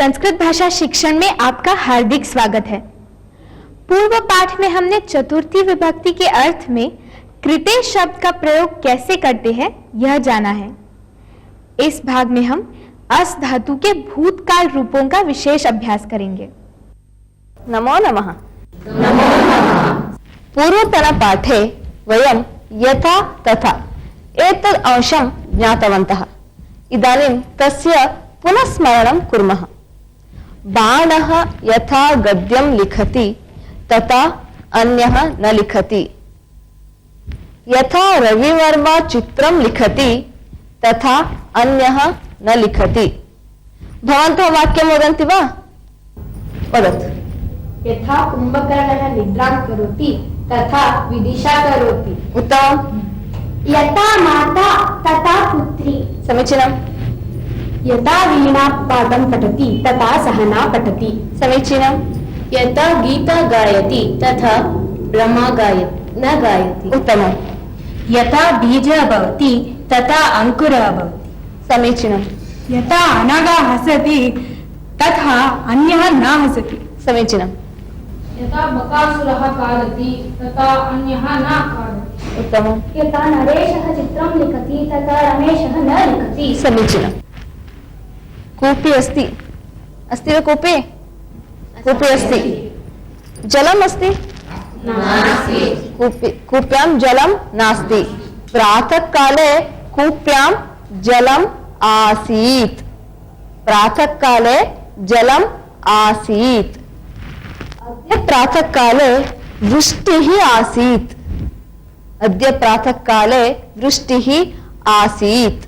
संस्कृत भाषा शिक्षण में आपका हार्दिक स्वागत है। पूर्व पाठ में हमने चतुर्थी विभक्ति के अर्थ में कृते शब्द का प्रयोग कैसे करते हैं यह जाना है। इस भाग में हम अस धातु के भूतकाल रूपों का विशेष अभ्यास करेंगे। नमो नमः। पूर्वतन पाठे वयं यथा तथा एतद् अंशं ज्ञातवन्तः। इदानीं तस्य पुनः स्मरणं कुर्मः। बाणः यथा गद्यं लिखति तथा अन्यः न लिखति। यथा रविवर्मा चित्रं लिखति तथा अन्यः न लिखति। भवन्तः वाक्यं वदन्ति वा? वदतु। यथा कुंभकर्णः निद्रां करोति तथा विदिशा करोति। उत्तमम्। यथा माता तथा पुत्री। समीचीनम्। यथा वीणा पाठं पठति तथा सहना पठति। समीचीनम्। यथा गीता गायति तथा ब्रह्मा न गायति। उत्तमम्। यथा बीजः भवति तथा अंकुरः भवति। समीचीनम्। यथा अनघा हसति तथा अन्यः न हसति। समीचीनम्। यथा बकासुरः खादति तथा अन्यः न खादति। उत्तमम्। यथा नरेशः चित्रं लिखति तथा रमेशः न लिखति। समीचीनम्। कूपी अस्ति वा कूपी? कूपी अस्ति। जलम् अस्ति? नास्ति। कूप्यां जलं नास्ति। प्रातःकाले कूप्यां जलम् आसीत्। प्रातःकाले जलम् आसीत्। अद्य प्रातःकाले वृष्टिः आसीत्। अद्य प्रातःकाले वृष्टिः आसीत्।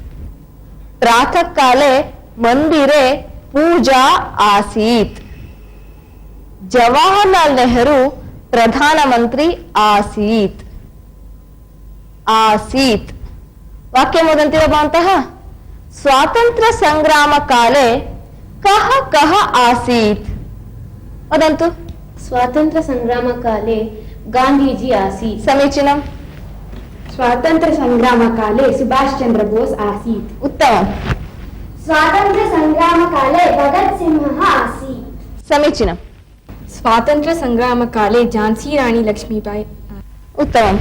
प्रातःकाले मंदिरे पूजा आसीत्। जवाहरलाल नेहरू प्रधानमंत्री आसीत्। आसीत्। वाक्यं वदन्ति वा भवन्तः? स्वातंत्र्य संग्राम काले कः कः आसीत्? वदन्तु। स्वातंत्र्य संग्राम काले गांधीजी आसीत्। समीचीनम्। स्वातंत्र्य संग्राम काले सुभाष चंद्र बोस आसीत्। उत्तमम्। स्वातंत्र्य संग्राम काले भगत सिंह आसीत्। समीचीनम्। स्वातंत्र्य संग्राम काले झांसी रानी लक्ष्मीबाई। उत्तमम्।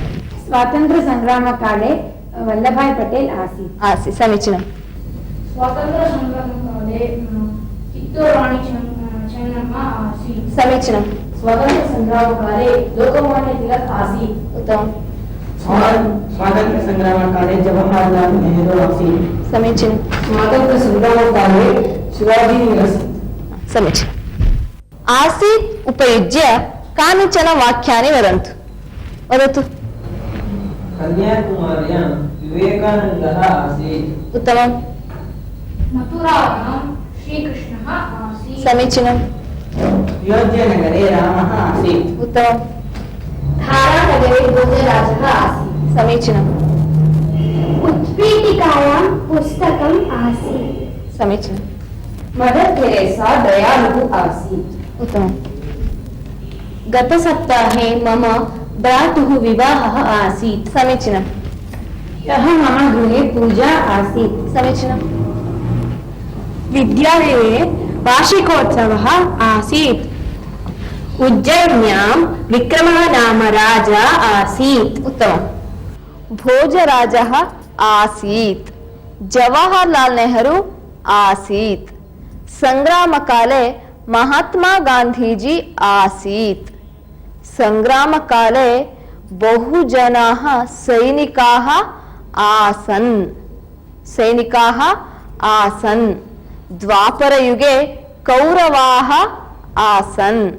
स्वातंत्र्य संग्राम काले वल्लभाई पटेल आसीत्। समीचीनम्। स्वातंत्र्य संग्रामकाले चित्तूरु राणी चेन्नम्मा आसीत्। समीचीनम्। स्वातंत्र्य संग्रामकाले लोकमान्य तिलक आसीत्। उत्तमम्। स्वातंत्र्य संग्रामकाले जवाहरलाल नेहरू आसीत्। समीचीनम्। स्वातंत्र्य संग्रामकाले शिवाजी आसीत्। समीचीनम्। आसीत् उपयुज्य कानिचन वाक्यानि वदन्तु। वदतु। कन्याकुमार्यां विवेकानन्दः आसीत्। उत्तमम्। मथुरायां श्रीकृष्णः आसीत्। समीचीनम्। अयोध्यानगरे रामः आसीत्। उत्तमम्। धारानगरे भोजराजः आसीत्। समीचीनम्। उत्पीठिकायां पुस्तकम् आसीत्। समीचीनम्। मदर तेरेसा दयालुः आसीत्। उत्तमम्। गतसप्ताहे मम भ्रातुः विवाहः आसीत्। समीचीनम्। ह्यः मम गृहे पूजा आसीत्। समीचीनम्। विद्यालये वार्षिकोत्सवः आसीत्। उज्जयिन्यां विक्रमः नाम राजा आसीत्। उत्तमम्। भोजराजः आसीत्। जवाहरलाल नेहरू आसीत्। संग्रामकाले महात्मा गांधीजी आसीत्। संग्रामकाले बहुजनाः सैनिकाः आसन्। सैनिकाः आसन्। द्वापरयुगे कौरवाः आसन्।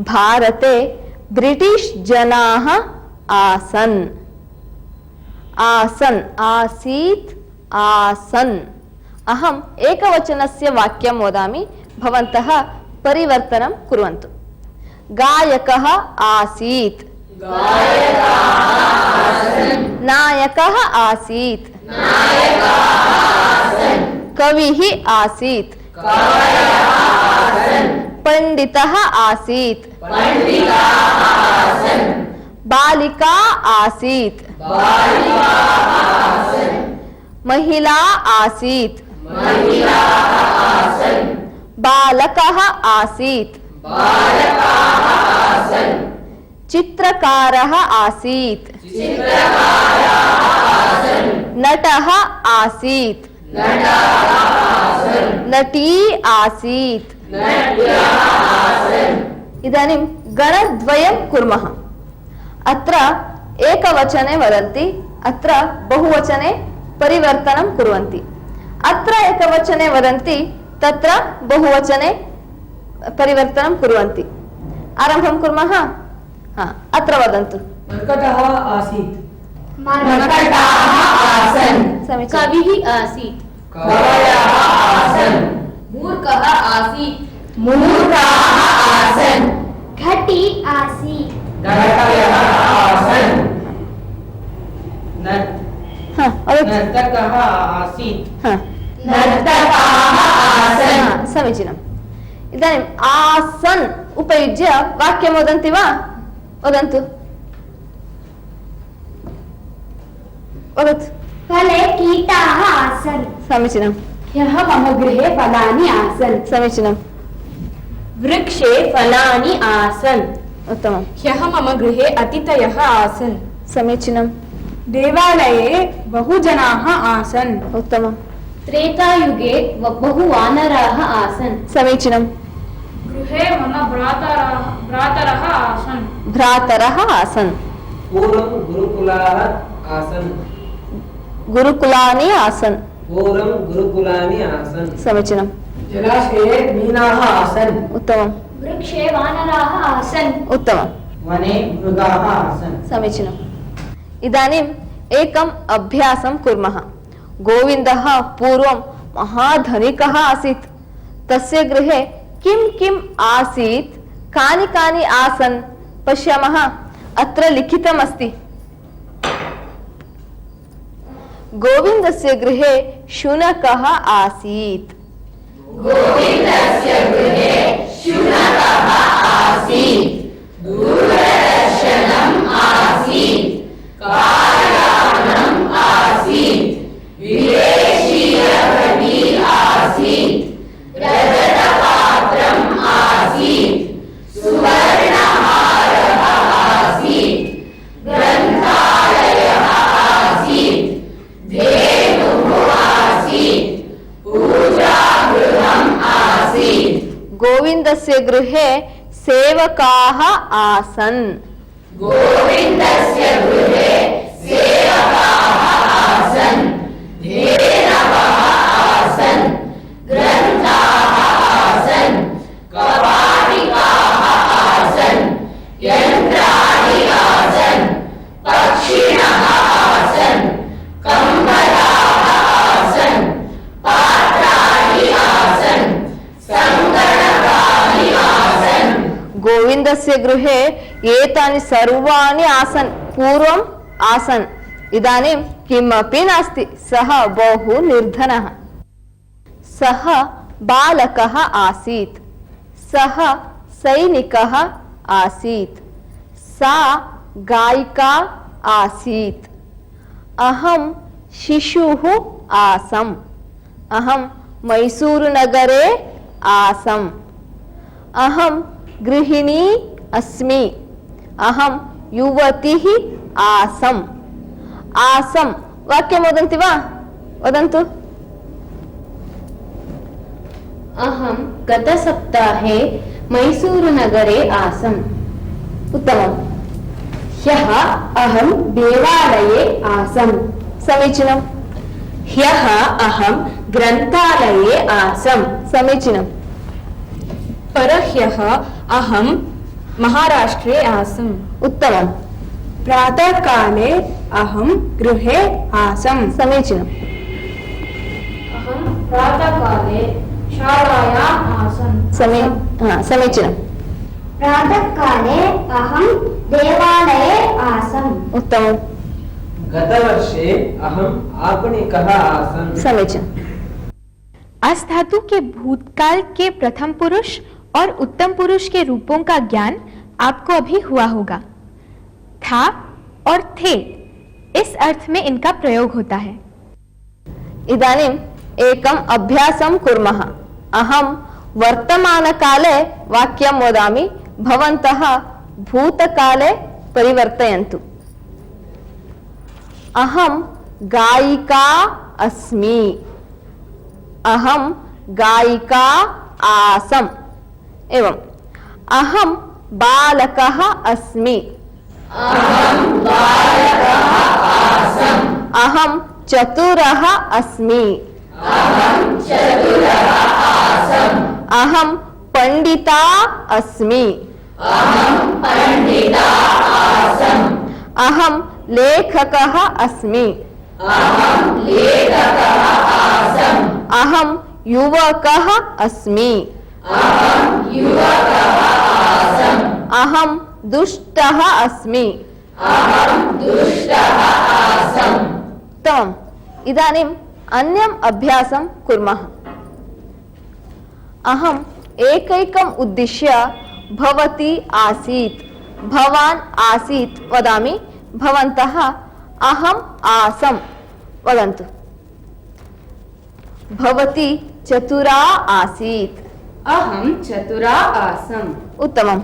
भारते ब्रिटिश जनाः आसन्। आसन् आसीत् आसन्। अहम् एकवचनस्य वाक्यं वदामि, भवन्तः परिवर्तनं कुर्वन्तु। गायकः आसीत्। नायकः आसीत्। कविः आसीत्। पंडितः आसीत्। बालिका आसीत्। महिला आसीत्। बालकः आसीत् चित्रकारः आसीत् नटः आसीत् नटी आसीत् इदानीं गणद्वयं कुर्मः अत्र एकवचने वदन्ति अत्र बहुवचने परिवर्तनं कुर्वन्ति अत्र एकवचने वदन्ति तत्र बहुवचने परिवर्तनं कुर्वन्ति आरम्भं कुर्मः अत्र वदन्तु मर्कटः आसीत् समीचीनं कविः आसीत् कवयः आसन् मूर्खः आसीत् घटी आसीत् घटयः आसन् नर्तकः आसीत् समीचीनम् इदानीम् आसन् उपयुज्य वाक्यं वदन्ति वा वदन्तु वदतु फले कीटाः आसन् समीचीनं ह्यः मम गृहे फलानि आसन् समीचीनं वृक्षे फलानि आसन् उत्तमं ह्यः मम गृहे अतिथयः आसन् समीचीनं देवालये बहुजनाः आसन् उत्तमं त्रेतायुगे बहुवानराः आसन् समीचीनं गृहे मम भ्रातरः आसन् भ्रातरः आसन् पूर्वं गुरुकुलाः आसन् गुरुकुलानि आसन् पूर्वं गुरुकुलानि आसन् समीचीनं जलाशये मीनाः आसन् उत्तमं वृक्षे वानराः आसन् उत्तमं वने मृगाः आसन् समीचीनम् इदानीम् एकम् अभ्यासं कुर्मः गोविन्दः पूर्वं महाधनिकः आसीत् तस्य गृहे किं किम् आसीत् कानि कानि आसन् पश्यामः अत्र लिखितमस्ति गोविन्दस्य गृहे शुनकः आसीत् गोविन्दस्य गृहे सेवकाः आसन् गोविन्दस्य गृहे एतानि सर्वाणि आसन् पूर्वम् आसन् इदानीं किमपि नास्ति सः बहु निर्धनः सः बालकः आसीत् सः सैनिकः आसीत् सा गायिका आसीत् अहं शिशुः आसम् अहं मैसूरुनगरे आसम् अहं गृहिणी अस्मि अहं युवतिः आसम् आसम् वाक्यं वदन्ति वा वदन्तु अहं गतसप्ताहे मैसूरुनगरे आसम् उत्तमम् ह्यः अहं देवालये आसम् समीचीनं ह्यः अहं ग्रन्थालये आसम् समीचीनं परह्यः अहं महाराष्ट्रे आसम् उत्तमं प्रातःकाले अहं गृहे आसम् समीचीनम् अहं प्रातःकाले शालायाम् आसन् समीचीनं प्रातःकाले अहं देवालये आसम् उत्तमं गतवर्षे अहम् आपणिकः आसन् समीचीनम् अस धातु के भूतकाल के प्रथम पुरुष और उत्तम पुरुष के रूपों का ज्ञान आपको अभी हुआ होगा। था और थे इस अर्थ में इनका प्रयोग होता है। इदानीम् एकम् अभ्यासं कुर्मः अहं वर्तमानकाले वाक्यं वदामि, भवन्तः भूतकाले परिवर्तयन्तु। अहं गायिका अस्मि, अहं गायिका आसम्। एवं अहं बालकः अस्मि, अहं चतुरः अस्मि, अहं पंडिता अस्मि, अहं लेखकः अस्मि, अहं युवकः अस्मि, अहं दुष्टः अस्मि। उत्तमम्। इदानीम् अन्यम् अभ्यासं कुर्मः। अहम् एकैकम् उद्दिश्य भवती आसीत्, भवान् आसीत् वदामि, भवन्तः अहम् आसम् वदन्तु। भवती चतुरा आसीत्, अहं चतुरा आसम्। उत्तमम्।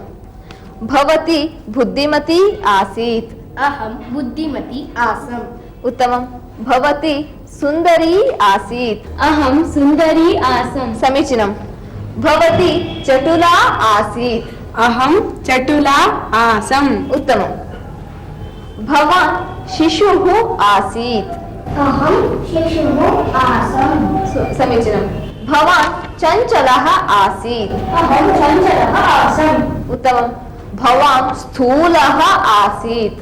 भवती बुद्धिमती आसीत्, अहं बुद्धिमती आसम्। उत्तमम्। भवती सुन्दरी आसीत्, अहं सुन्दरी आसम्। समीचीनम्। भवती चटुला आसीत्, अहं चटुला आसम्। उत्तमम्। भवान् शिशुः आसीत्, अहं शिशुः आसम्। समीचीनम्। भवान् चञ्चलः आसीत्, अहं चञ्चलः आसम्। उत्तमम्। भवान् स्थूलः आसीत्,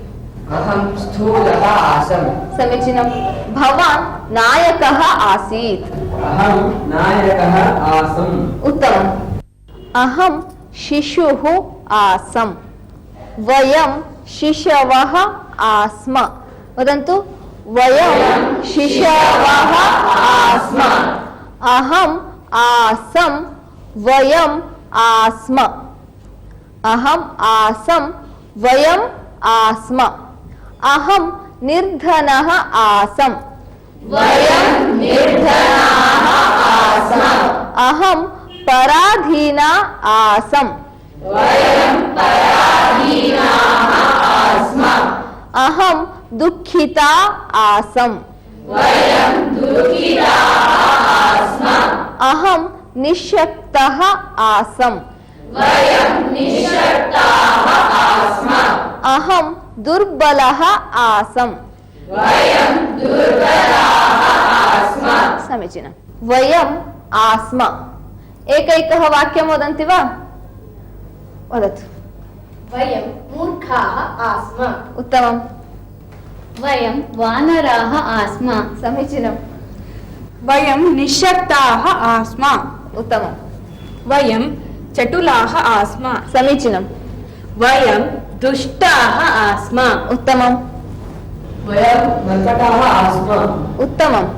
अहं स्थूलः आसम्। समीचीनम्। भवान् नायकः आसीत्, अहं नायकः आसम्। उत्तमम्। अहं शिशुः आसम्, वयं शिशवः आस्म वदन्तु। वयं शिशवः आस्म। अहम् आसम्, वयम् आस्म। अहम् आसम्, वयम् आस्म। अहं निर्धनः आसम्, वयं निर्धनाः आस्म। अहं पराधीना आसम्, वयं पराधीनाः आस्म। अहं दुःखिता आसम्, वयं दुःखिताः आस्म। अहं निश्शक्तः आसम्, वयं निश्शक्ताः आस्म। अहं दुर्बलः आसम्, वयं दुर्बलाः आस्म। समीचीनम्। वयम् आस्म। एकैकः वाक्यं वदन्ति वा? वदतु। वयं मूर्खाः आस्म। उत्तमम्। वयं वानराः आस्म। समीचीनम्। वयं निश्शक्ताः आस्म। उत्तमम्। वयं चटुलाः आस्म। समीचीनम्। वयं दुष्टाः आस्म। उत्तमम्। वयं मर्कटाः आस्म। उत्तमम्।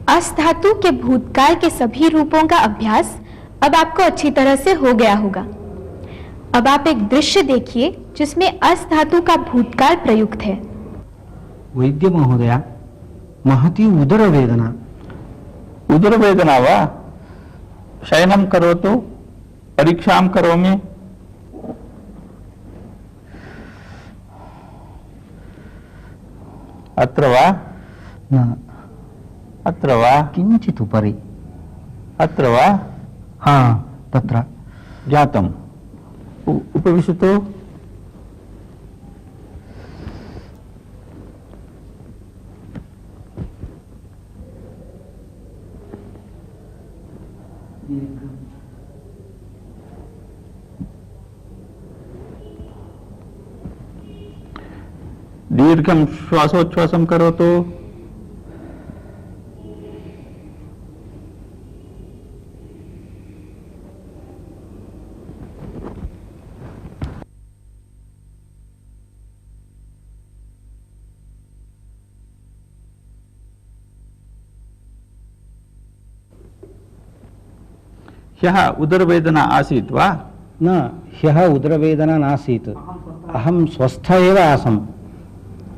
अस धातु के भूतकाल के सभी रूपों का अभ्यास अब आपको अच्छी तरह से हो गया होगा। अब आप एक दृश्य देखिए जिसमें अस धातु का भूतकाल प्रयुक्त है। वैद्य महोदय, महती उदरवेदना। उदरवेदना वा? शयनं करोतु, परीक्षां करोमि। अत्र वा? न, अत्र वा? किञ्चित् उपरि। अत्र वा? हा, तत्र। जातम्। उपविशतु। दीर्घं श्वासोच्छ्वासं करोतु। ह्यः उदरवेदना आसीत् वा? न, ह्यः उदरवेदना नासीत्। अहं स्वस्थ एव आसम्।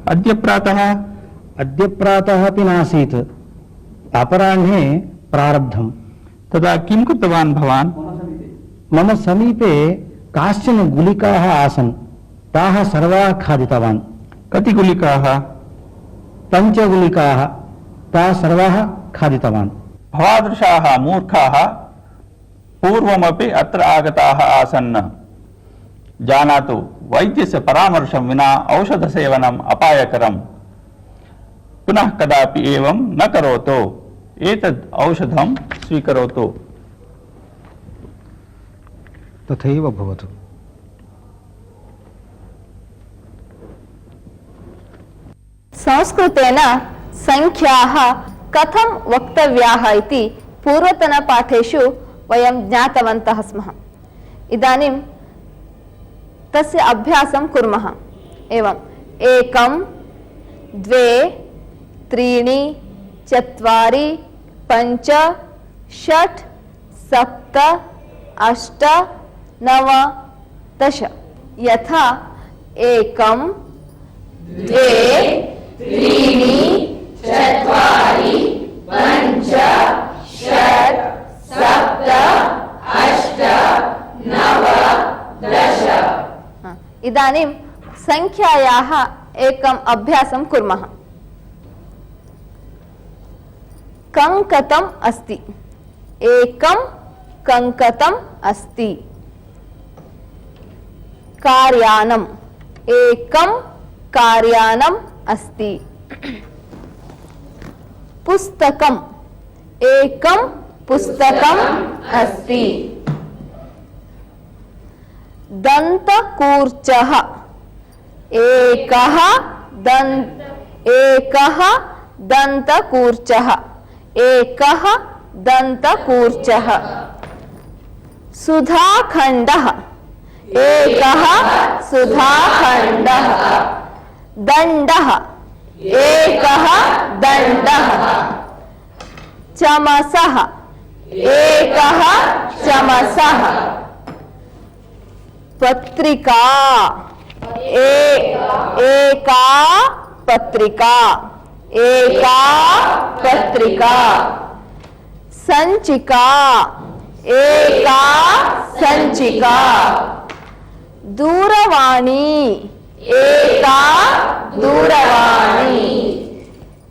अद्य प्रातः? अद्य प्रातः अपि नासीत्। अपराह्णे प्रारब्धम्। तदा किं कृतवान् भवान्? मम समीपे काश्चन गुलिकाः आसन्, ताः सर्वाः खादितवान्। कति गुलिकाः? 5 गुलिकाः, ताः सर्वाः खादितवान्। भवादृशाः मूर्खाः पूर्वमपि अत्र आगताः आसन्। जानातु, वैद्यस्य परामर्शं विना औषधसेवनम् अपायकरम्। पुनः कदापि एवं न करोतु। एतद् औषधं स्वीकरोतु। तथैव भवतु। संस्कृतेन संख्याः कथं वक्तव्याः इति पूर्वतनपाठेषु वयं ज्ञातवन्तः स्मः। इदानीं तस्य अभ्यासं कुर्मः। एवं 1 2 3 4 5 6 7 8 9 10। यथा 1 2 3 4 5 6 7 8 9 10। इदानीं संख्यायाः एकम् अभ्यासं कुर्मः। कङ्कतम् अस्ति। 1 कङ्कतम् अस्ति। कार्यानम्। 1 कार्यानम् अस्ति। पुस्तकम्। 1 पुस्तकम् अस्ति। दन्तकूर्चः। 1 दन्तकूर्चः। 1 दन्तकूर्चः। सुधाखण्डः। 1 सुधाखण्डः। दण्डः। 1 दण्डः। चमसः। 1 चमसः। पत्रिका। 1 पत्रिका। 1 पत्रिका। संचिका। 1 संचिका। दूरवाणी। 1 दूरवाणी।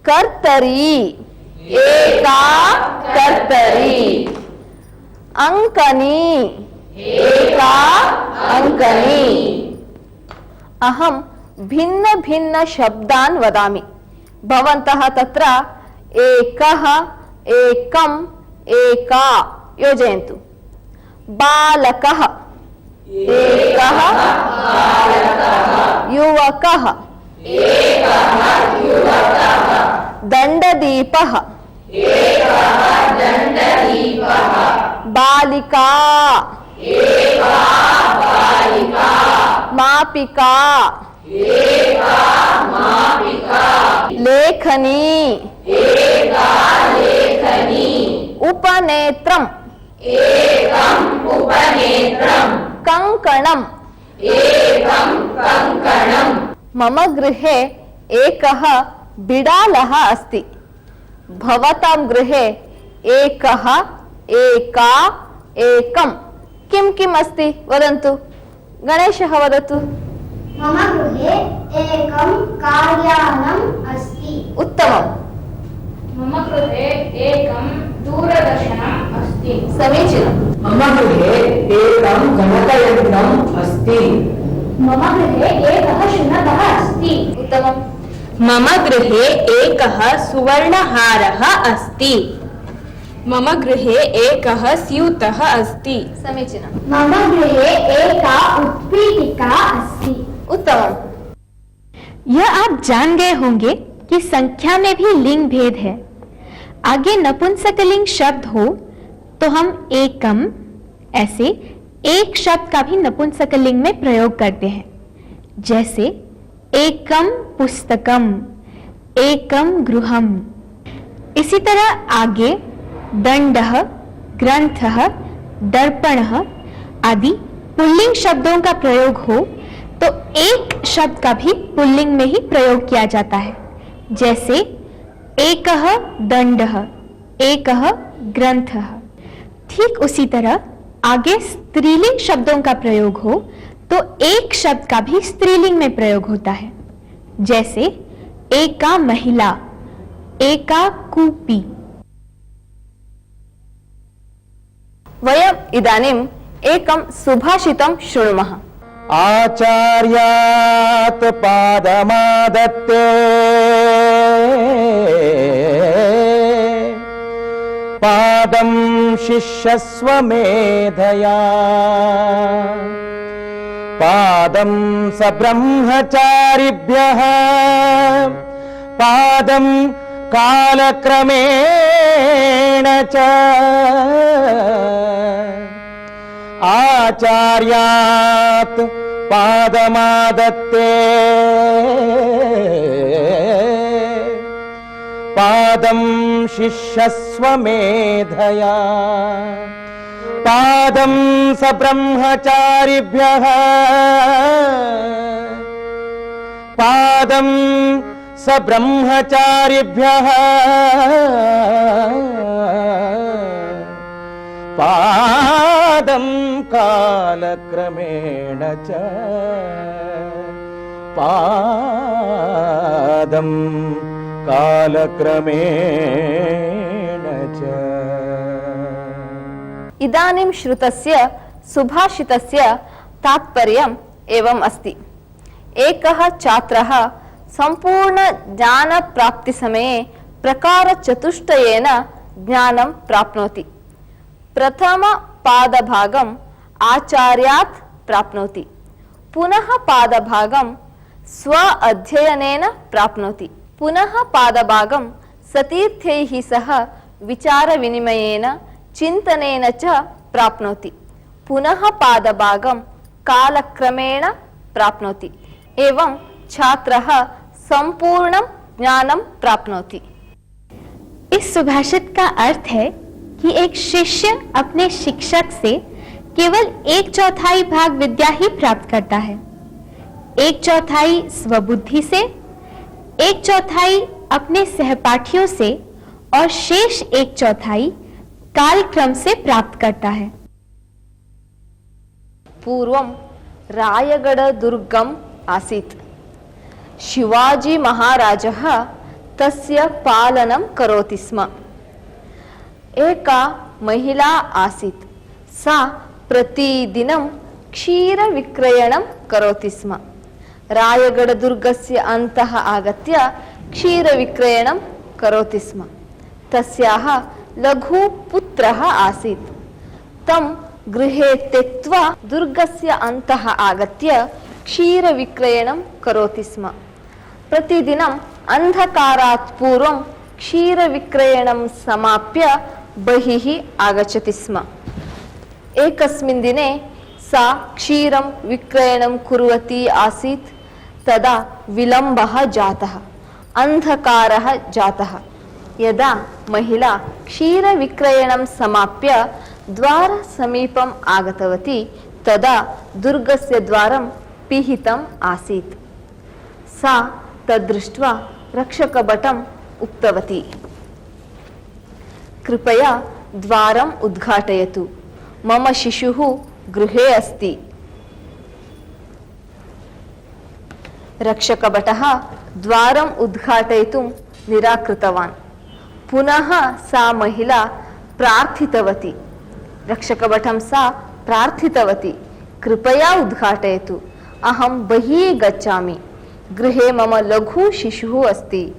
कर्तरी। 1 कर्तरी। अंकनी। 1 अंकनी। अहं भिन्न भिन्न शब्दान् वदामि। भवन्तः तत्र 1 एकं 1 योजयन्तु। बालकः। 1 बालकः। युवकः। 1 युवकः। दण्डदीपः। 1 दण्डदीपः। बालिका। 1 बालिका। मापिका। 1 मापिका। लेखनी। 1 लेखनी। उपनेत्रम्। 1 उपनेत्रम्। कङ्कणम्। 1 कङ्कणम्। मम गृहे एकः बिडालः अस्ति। भवतां गृहे 1 एकं किं किम् अस्ति वदन्तु। गणेशः वदतु। मम गृहे 1 कार्यानम् अस्ति। उत्तमम्। मम गृहे 1 दूरदर्शनम् अस्ति। समीचीनम्। मम गृहे 1 गणकयन्त्रम् अस्ति। मम गृहे 1 शुनकः अस्ति। उत्तमम्। मम गृहे एकः सुवर्णहारः अस्ति। मम गृहे एकः स्यूतः अस्ति। समीचीनम्। मम गृहे 1 उत्पीठिका अस्ति। उत्तमम्। यह आप जान गए होंगे कि संख्या में भी लिंग भेद है। आगे नपुंसकलिंग शब्द हो तो हम एकम ऐसे एक शब्द का भी नपुंसकलिंग में प्रयोग करते हैं। जैसे एकम पुस्तकम, एकम गृहम। इसी तरह आगे दंडः, ग्रंथः, दर्पणः आदि पुल्लिंग शब्दों का प्रयोग हो तो एक शब्द का भी पुल्लिंग में ही प्रयोग किया जाता है। जैसे एकः दंडः, एकः ग्रंथः। ठीक उसी तरह आगे स्त्रीलिंग शब्दों का प्रयोग हो तो एक शब्द का भी स्त्रीलिंग में प्रयोग होता है, जैसे एका महिला, एका कूपी। वयम् इदानीम् एकं सुभाषितं शृणुमः। आचार्यात् पादमादत्ते पादं शिष्यस्वमेधया पादं सब्रह्मचारिभ्यः पादं कालक्रमेण च आचार्यात् पादमादत्ते पादं शिष्यस्वमेधया पादं सब्रह्मचारिभ्यः पादं सब्रह्मचारिभ्यः पादं कालक्रमेण च पादं कालक्रमेण च। इदानीं श्रुतस्य सुभाषितस्य तात्पर्यम् एवम् अस्ति। एकः छात्रः संपूर्ण ज्ञानप्राप्तिसमये प्रकारचतुष्टयेन ज्ञानं प्राप्नोति। प्रथमपादभागम् आचार्यात् प्राप्नोति, पुनः पादभागं स्व अध्ययनेन प्राप्नोति, पुनः पादभागं सतीर्थैः सह विचारविनिमयेन चिन्तनेन च प्राप्नोति, पुनः पादभागं कालक्रमेण प्राप्नोति। एवं छात्रः संपूर्णं ज्ञानं प्राप्नोति। इस सुभाषित का अर्थ है कि एक शिष्य अपने शिक्षक से केवल 1/4 भाग विद्या ही प्राप्त करता है, 1/4 स्वबुद्धि से, 1/4 अपने सहपाठियों से और शेष 1/4 कालक्रम से प्राप्त करता है। पूर्वं रायगढ़दुर्गम् आसीत्। शिवाजी महाराजः तस्य पालनं करोति स्म। एका महिला आसीत्, सा प्रतिदिनं क्षीरविक्रयणं करोति स्म। रायगढ़दुर्गस्य अन्तः आगत्य क्षीरविक्रयणं करोति स्म। तस्याः लघुपुत्रः आसीत्। तं गृहे त्यक्त्वा दुर्गस्य अन्तः आगत्य क्षीरविक्रयणं करोति स्म। प्रतिदिनम् अन्धकारात् पूर्वं क्षीरविक्रयणं समाप्य बहिः आगच्छति स्म। एकस्मिन् दिने सा क्षीरं विक्रयणं कुर्वती आसीत्। तदा विलम्बः जातः, अन्धकारः जातः। यदा महिला क्षीरविक्रयणं समाप्य द्वारसमीपम् आगतवती तदा दुर्गस्य द्वारं पिहितम् आसीत्। सा तद्दृष्ट्वा रक्षकभटम् उक्तवती, कृपया द्वारम् उद्घाटयतु, मम शिशुः गृहे अस्ति। रक्षकभटः द्वारम् उद्घाटयितुं निराकृतवान्। पुनः सा महिला प्रार्थितवती, रक्षकभटं सा प्रार्थितवती, कृपया उद्घाटयतु, अहं बहिः गच्छामि, गृहे मम लघु शिशुः अस्ति,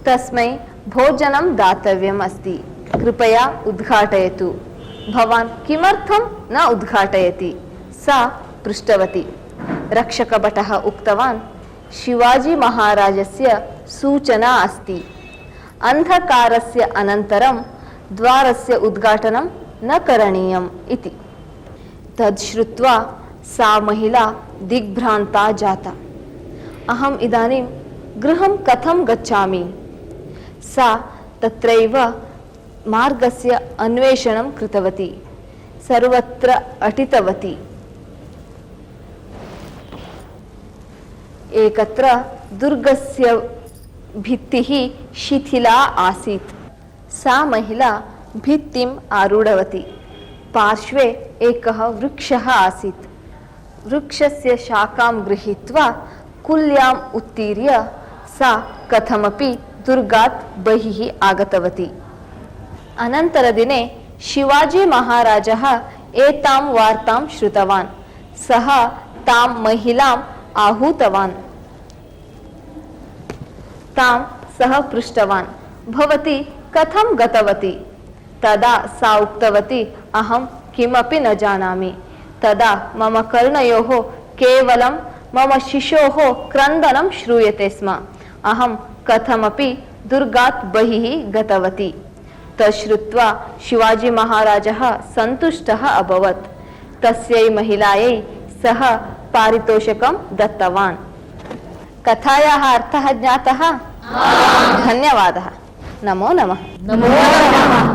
तस्मै भोजनं दातव्यम् अस्ति, कृपया उद्घाटयतु, भवान् किमर्थं न उद्घाटयति? सा पृष्टवती। रक्षकभटः उक्तवान्, शिवाजी महाराजस्य सूचना अस्ति, अन्धकारस्य अनन्तरं द्वारस्य उद्घाटनं न करणीयम् इति। तद् श्रुत्वा सा महिला दिग्भ्रान्ता जाता। अहम् इदानीं गृहं कथं गच्छामि? सा तत्रैव मार्गस्य अन्वेषणं कृतवती, सर्वत्र अटितवती। एकत्र दुर्गस्य भित्तिः शिथिला आसीत्। सा महिला भित्तिम् आरूढवती, पार्श्वे एकः वृक्षः आसीत्। वृक्षस्य शाखां गृहीत्वा कुल्याम् उत्तीर्य सा कथमपि दुर्गात् बहिः आगतवती। अनन्तरदिने शिवाजी महाराजः एतां वार्तां श्रुतवान्। सः तां महिलाम् आहूतवान्। तां सः पृष्टवान्, भवती कथं गतवती? तदा सा उक्तवती, अहं किमपि न जानामि। तदा मम कर्णयोः केवलं मम शिशोः क्रन्दनं श्रूयते स्म। अहं कथमपि दुर्गात् बहिः गतवती। तच्छ्रुत्वा शिवाजी महाराजः सन्तुष्टः अभवत्। तस्यै महिलायै सः पारितोषिकं दत्तवान्। कथायाः अर्थः ज्ञातः? धन्यवादः। नमो नमः।